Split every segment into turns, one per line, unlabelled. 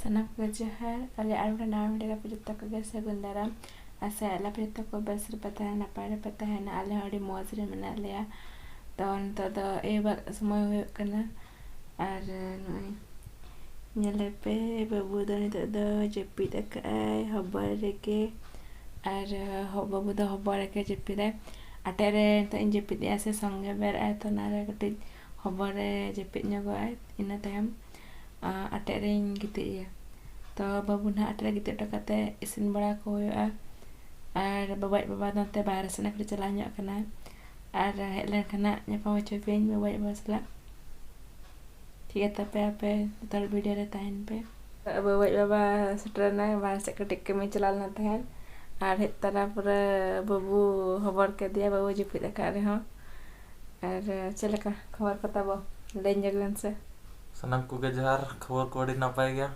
Sanak Gajahan, Ali Arvanam, Lapitaka Sagundaram, Asa Lapitako Basir Patana, Parapatana, Ali Mosri Manalia, down to the Eva Small Kana, Nyalepe, Babudan, the Jepitaka, Hobareke, Hobabuda Hobareke Jepide, Atere, the Injepidia song ever at another Hobare Jepitnago in a time. Aterin gitu ya. To babuna atera gitu kata isin bara ko ya. Ar babat nanti bahasa nak dicelanya kena. Ar headline kena nyapa waca pen babat basla. Tiga tapi apa tar video retain pe. Babat baba seterana bahasa ketik kami celal nantian. Ar hetara pura babu khabar ke dia babu jepit ka re ha. Ar celaka khabar kata bo lain jaglan se.
Sanam ko Gajar खबर को D नापाय गया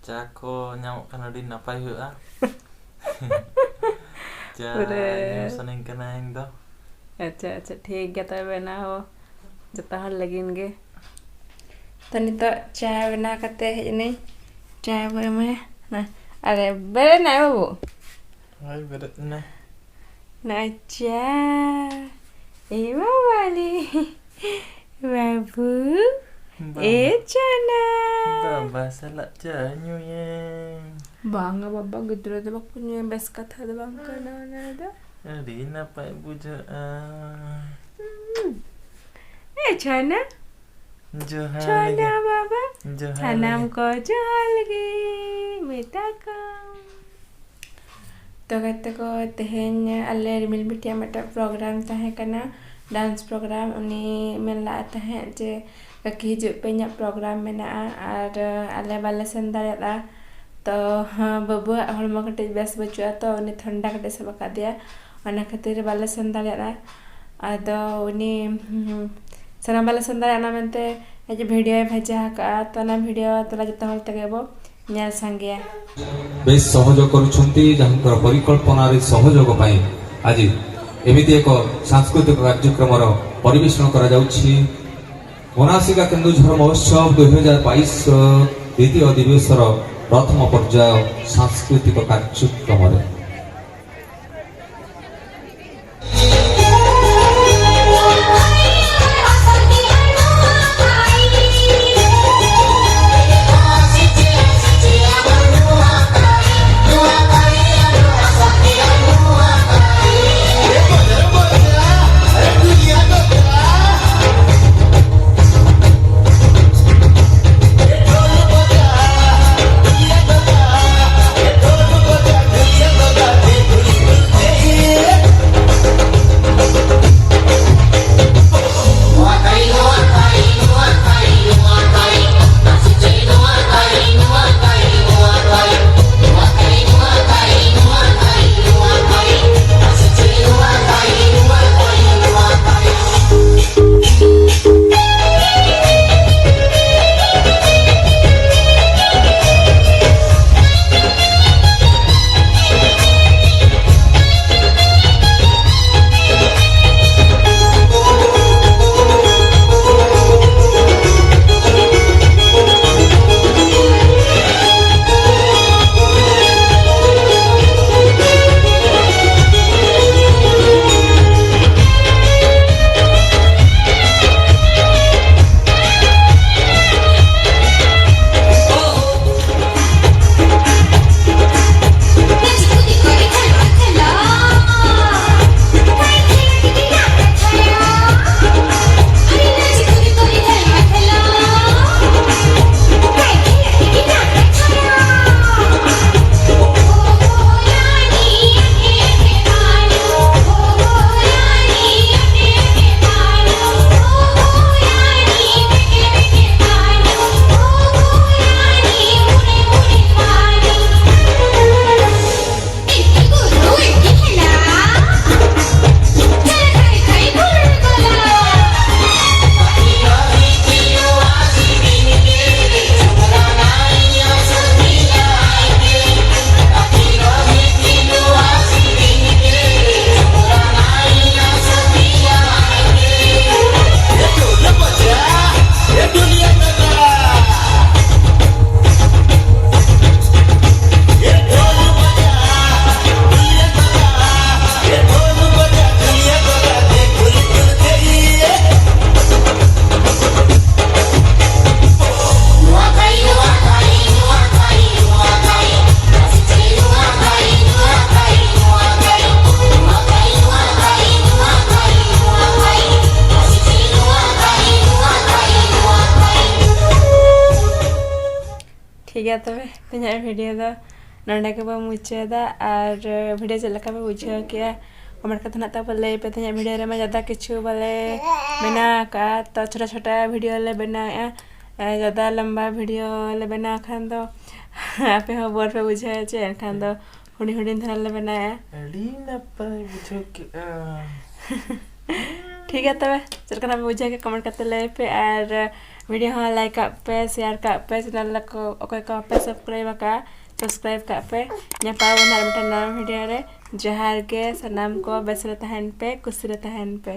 चा को nyamuk kana di napai hua चा सनिंग kana ing do
अच्छा ठीक है तब बना हो जता हल लगिन गे तनी तो चाय बना करते है नहीं चाय में ना अरे बड़े ना बाबू
हाय बेरे
ना चाय ए वाली बाबू Echana
Baba salah janyu yang
Bangga baba gitu ada punya best kata ada bangga nada
Adi napa ibu jaa
Echana
Johal
Chana baba
Johal
Chanam ko johal lagi Metakam तो कहते को तेहन अल्ले रिमिल बिटिया मटा प्रोग्राम तहे कना डांस प्रोग्राम उन्हीं में लाता है जे कहीं जो पे न्या प्रोग्राम में ना और अल्ले वाले संदर्य ला तो हाँ बबू हल्मा कटे बेस बचुआ तो उन्हें ठंडा कटे सब का दिया और खातिर वाले संदर्य ला तो उन्हें सना वाले संदर्य ना मनते ये वीडियो भेजा का तो ना वीडियो तो लजता होल तक वो न्याल संगे
बेस सहयोग करुछंती जहांकर परिकल्पना रे सहयोग पाई आज एमिति एक सांस्कृतिक कार्यक्रम परिवेषण करा जाउछि मोनासिका केन्दुझर महोत्सव 2022 द्वितीय अधिवेशन प्रथम पर्याय सांस्कृतिक कार्यक्रम
ठीक है तबे तेना वीडियो दा नोंडे के बा मुचादा और वीडियो चल लगा पे बुझाव किया कमेंट करते ना तब ले पे तेना वीडियो रे में ज़्यादा किछु वाले बना का तो छोटा छोटा वीडियो ले बनाया ज़्यादा लंबा वीडियो ले बना खान दो आपे हो बोर पे बुझाव छे खान दो हुडी हुडी धरा ले बनाया
अड़ी नपाय बुझो के
ठीक है तबे चल कर हम बुझा के कमेंट करते ले पे और वीडियो हाँ लाइक पे शेयर पे चैनल को ओके का पे सब्सक्राइब पे ᱧᱟᱯᱟᱢ ᱵᱚᱱᱟ ᱢᱤᱫᱴᱟᱝ ᱱᱟᱣᱟ ᱵᱷᱤᱰᱤᱭᱳ ᱨᱮ ᱡᱚᱦᱟᱨ ᱜᱮ ᱥᱟᱱᱟᱢ ᱠᱚ ᱵᱮᱥ ᱨᱮ ᱛᱟᱦᱮᱱ ᱯᱮ ᱠᱩᱥᱤ ᱨᱮ ᱛᱟᱦᱮᱱ ᱯᱮ